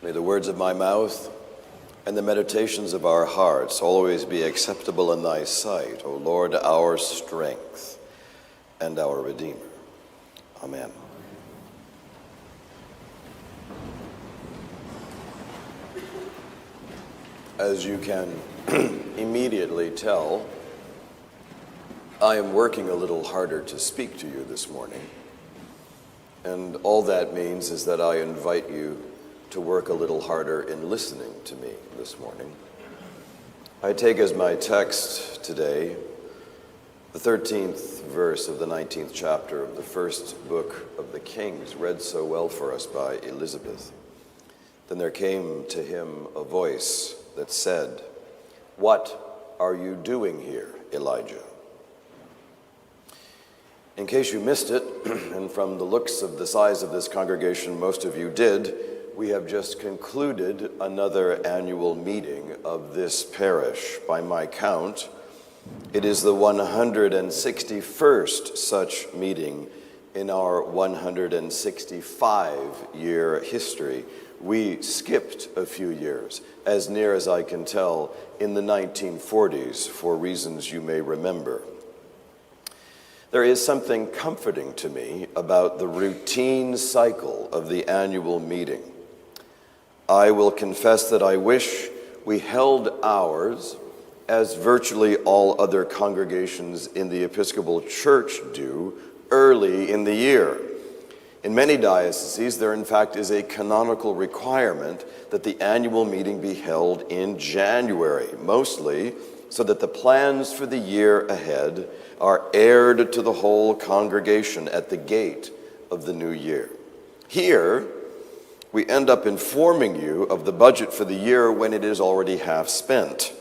May the words of my mouth and the meditations of our hearts always be acceptable in thy sight, O Lord, our strength and our Redeemer. Amen. As you can immediately tell, I am working a little harder to speak to you this morning. And all that means is that I invite you to work a little harder in listening to me this morning. I take as my text today the 13th verse of the 19th chapter of the first book of the Kings, read so well for us by Elizabeth. Then there came to him a voice that said, "What are you doing here, Elijah?" In case you missed it, and from the looks of the size of this congregation, most of you did, we have just concluded another annual meeting of this parish. By my count, it is the 161st such meeting in our 165-year history. We skipped a few years, as near as I can tell, in the 1940s, for reasons you may remember. There is something comforting to me about the routine cycle of the annual meeting. I will confess that I wish we held ours, as virtually all other congregations in the Episcopal Church do, early in the year. In many dioceses, there in fact is a canonical requirement that the annual meeting be held in January, mostly so that the plans for the year ahead are aired to the whole congregation at the gate of the new year. Here, we end up informing you of the budget for the year when it is already half spent.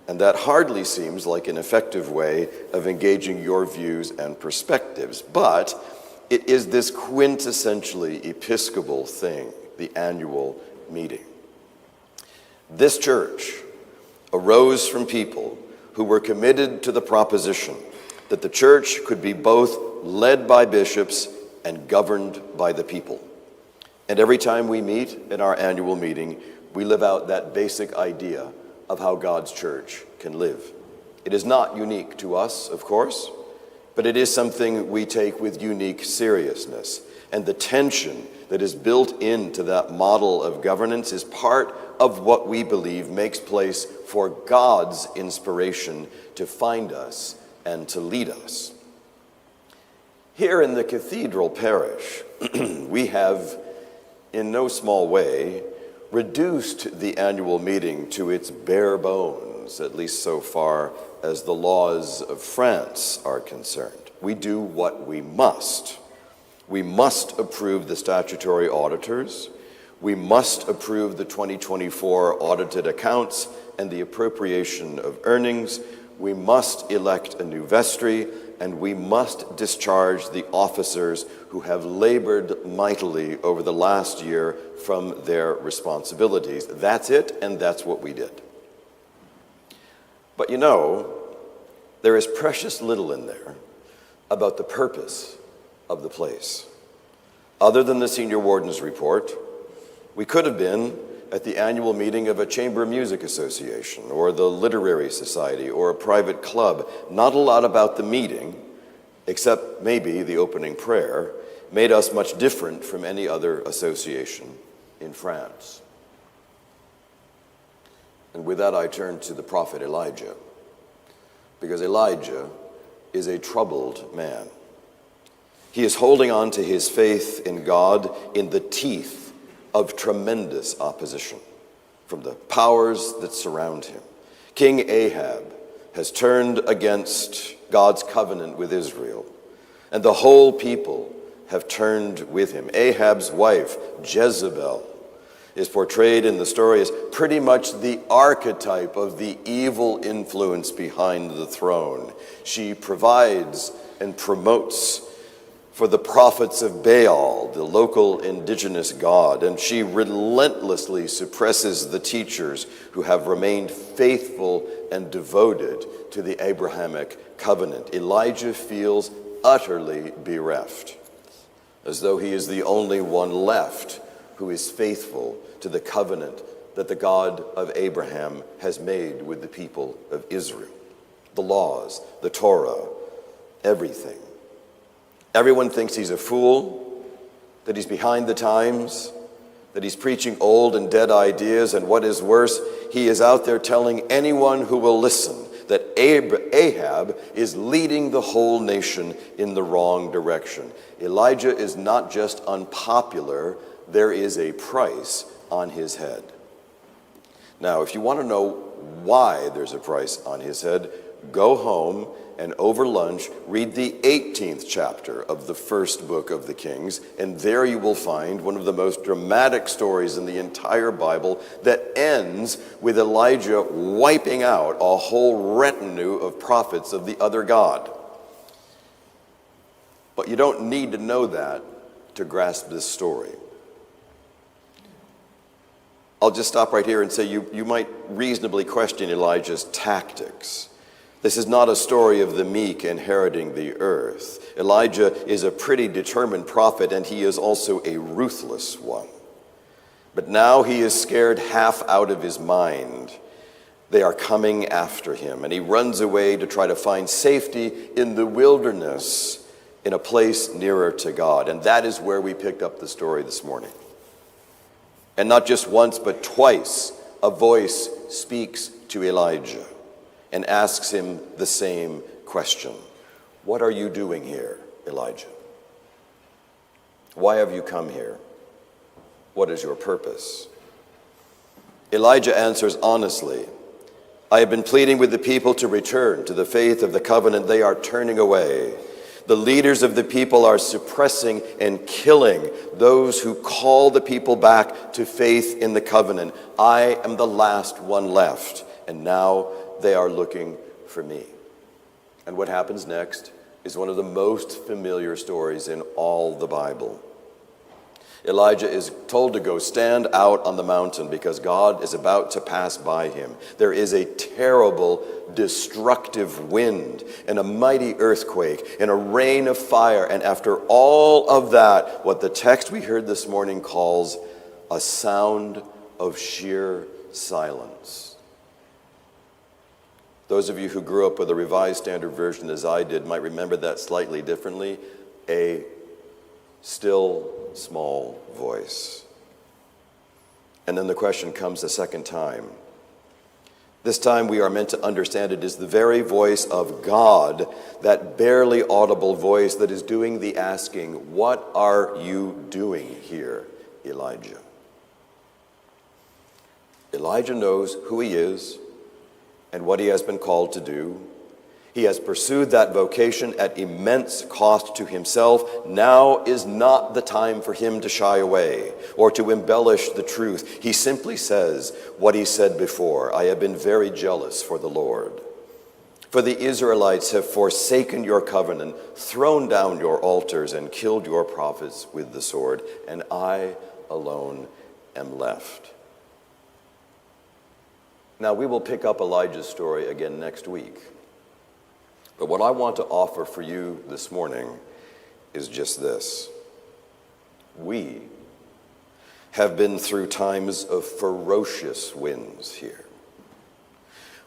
And that hardly seems like an effective way of engaging your views and perspectives. But it is this quintessentially Episcopal thing, the annual meeting. This church arose from people who were committed to the proposition that the church could be both led by bishops and governed by the people. And every time we meet in our annual meeting, we live out that basic idea of how God's church can live. It is not unique to us, of course, but it is something we take with unique seriousness. And the tension that is built into that model of governance is part of what we believe makes place for God's inspiration to find us and to lead us. Here in the Cathedral Parish, we have, in no small way, reduced the annual meeting to its bare bones, at least so far as the laws of France are concerned. We do what we must. We must approve the statutory auditors. We must approve the 2024 audited accounts and the appropriation of earnings. We must elect a new vestry, and we must discharge the officers who have labored mightily over the last year from their responsibilities. That's it, and that's what we did. But you know, there is precious little in there about the purpose of the place. Other than the senior warden's report, we could have been at the annual meeting of a chamber music association or the literary society or a private club. Not a lot about the meeting, except maybe the opening prayer, made us much different from any other association in France. And with that, I turn to the prophet Elijah, because Elijah is a troubled man. He is holding on to his faith in God in the teeth of tremendous opposition from the powers that surround him. King Ahab has turned against God's covenant with Israel, and the whole people have turned with him. Ahab's wife, Jezebel, is portrayed in the story as pretty much the archetype of the evil influence behind the throne. She provides and promotes for the prophets of Baal, the local indigenous god, and she relentlessly suppresses the teachers who have remained faithful and devoted to the Abrahamic covenant. Elijah feels utterly bereft, as though he is the only one left who is faithful to the covenant that the God of Abraham has made with the people of Israel. The laws, the Torah, everything. Everyone thinks he's a fool, that he's behind the times, that he's preaching old and dead ideas, and what is worse, he is out there telling anyone who will listen that Ahab is leading the whole nation in the wrong direction. Elijah is not just unpopular, there is a price on his head. Now, if you want to know why there's a price on his head, go home and over lunch read the 18th chapter of the first book of the Kings, and there you will find one of the most dramatic stories in the entire Bible that ends with Elijah wiping out a whole retinue of prophets of the other God. But you don't need to know that to grasp this story. I'll just stop right here and say you might reasonably question Elijah's tactics. This is not a story of the meek inheriting the earth. Elijah is a pretty determined prophet, and he is also a ruthless one. But now he is scared half out of his mind. They are coming after him, and he runs away to try to find safety in the wilderness, in a place nearer to God. And that is where we picked up the story this morning. And not just once, but twice, a voice speaks to Elijah and asks him the same question. What are you doing here, Elijah? Why have you come here? What is your purpose? Elijah answers honestly, I have been pleading with the people to return to the faith of the covenant they are turning away. The leaders of the people are suppressing and killing those who call the people back to faith in the covenant. I am the last one left, and now they are looking for me. And what happens next is one of the most familiar stories in all the Bible. Elijah is told to go stand out on the mountain because God is about to pass by him. There is a terrible, destructive wind and a mighty earthquake and a rain of fire. And after all of that, what the text we heard this morning calls a sound of sheer silence. Those of you who grew up with a Revised Standard Version as I did might remember that slightly differently. A still small voice. And then the question comes a second time. This time we are meant to understand it is the very voice of God, that barely audible voice that is doing the asking, what are you doing here, Elijah? Elijah knows who he is and what he has been called to do. He has pursued that vocation at immense cost to himself. Now is not the time for him to shy away or to embellish the truth. He simply says what he said before, I have been very jealous for the Lord. For the Israelites have forsaken your covenant, thrown down your altars, and killed your prophets with the sword, and I alone am left. Now, we will pick up Elijah's story again next week. But what I want to offer for you this morning is just this. We have been through times of ferocious winds here.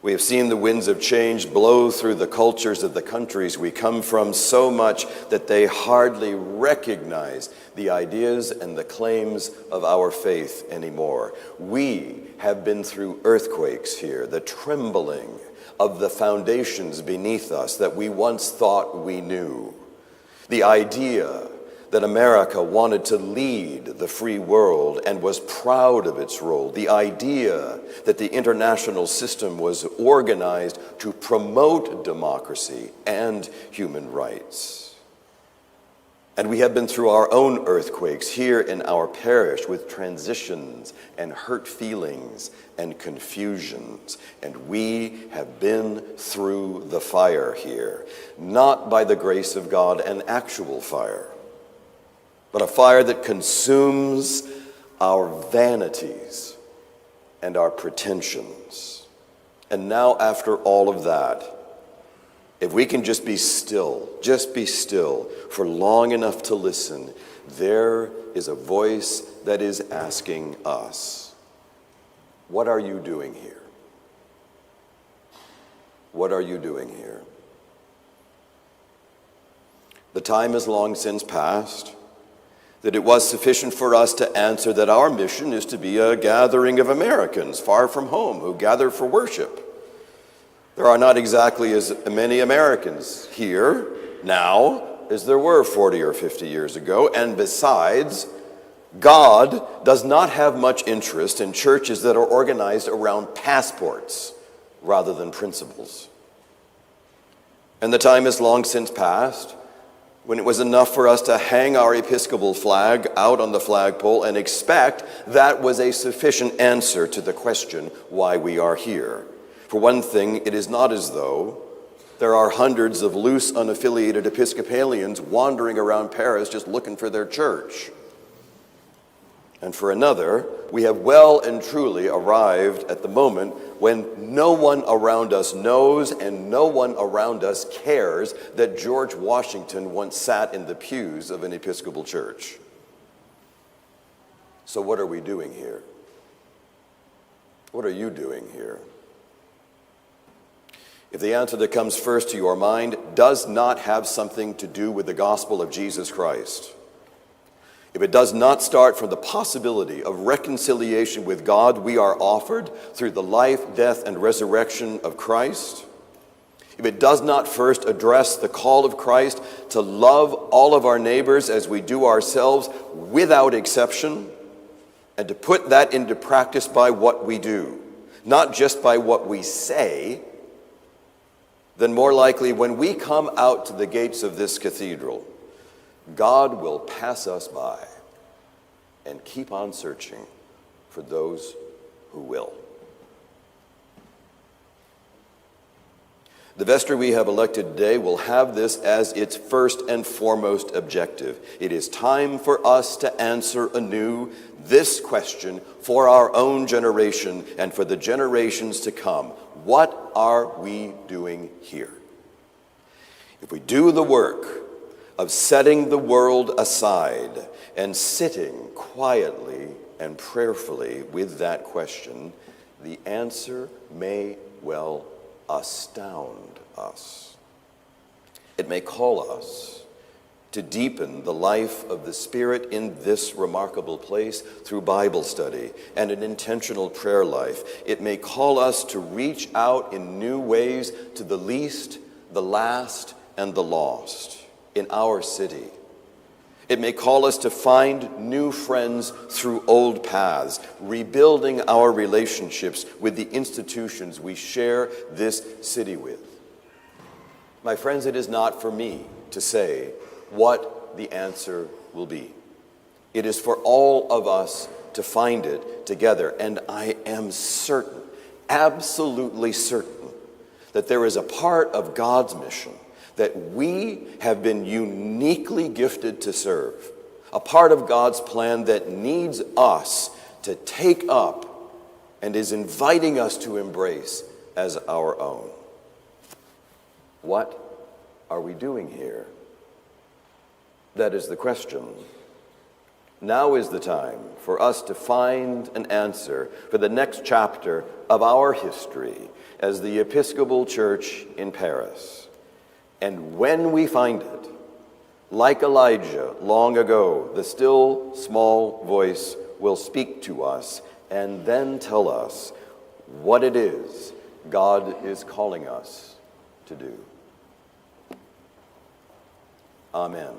We have seen the winds of change blow through the cultures of the countries we come from so much that they hardly recognize the ideas and the claims of our faith anymore. We have been through earthquakes here, the trembling of the foundations beneath us that we once thought we knew. The idea that America wanted to lead the free world and was proud of its role. The idea that the international system was organized to promote democracy and human rights. And we have been through our own earthquakes here in our parish with transitions and hurt feelings and confusions. And we have been through the fire here, not by the grace of God, an actual fire, but a fire that consumes our vanities and our pretensions. And now, after all of that, If we can just be still for long enough to listen, there is a voice that is asking us, what are you doing here? What are you doing here? The time has long since passed that it was sufficient for us to answer that our mission is to be a gathering of Americans far from home who gather for worship. There are not exactly as many Americans here now as there were 40 or 50 years ago, and besides, God does not have much interest in churches that are organized around passports rather than principles. And the time has long since passed when it was enough for us to hang our Episcopal flag out on the flagpole and expect that was a sufficient answer to the question why we are here. For one thing, it is not as though there are hundreds of loose, unaffiliated Episcopalians wandering around Paris just looking for their church. And for another, we have well and truly arrived at the moment when no one around us knows and no one around us cares that George Washington once sat in the pews of an Episcopal church. So what are we doing here? What are you doing here? If the answer that comes first to your mind does not have something to do with the gospel of Jesus Christ, if it does not start from the possibility of reconciliation with God we are offered through the life, death, and resurrection of Christ, if it does not first address the call of Christ to love all of our neighbors as we do ourselves without exception, and to put that into practice by what we do, not just by what we say, then more likely when we come out to the gates of this cathedral, God will pass us by and keep on searching for those who will. The vestry we have elected today will have this as its first and foremost objective. It is time for us to answer anew this question for our own generation and for the generations to come. What are we doing here? If we do the work of setting the world aside and sitting quietly and prayerfully with that question, the answer may well astound us. It may call us to deepen the life of the Spirit in this remarkable place through Bible study and an intentional prayer life. It may call us to reach out in new ways to the least, the last, and the lost in our city. It may call us to find new friends through old paths, rebuilding our relationships with the institutions we share this city with. My friends, it is not for me to say what the answer will be. It is for all of us to find it together, and I am certain, absolutely certain, that there is a part of God's mission that we have been uniquely gifted to serve, a part of God's plan that needs us to take up and is inviting us to embrace as our own. What are we doing here? That is the question. Now is the time for us to find an answer for the next chapter of our history as the Episcopal Church in Paris. And when we find it, like Elijah long ago, the still small voice will speak to us and then tell us what it is God is calling us to do. Amen.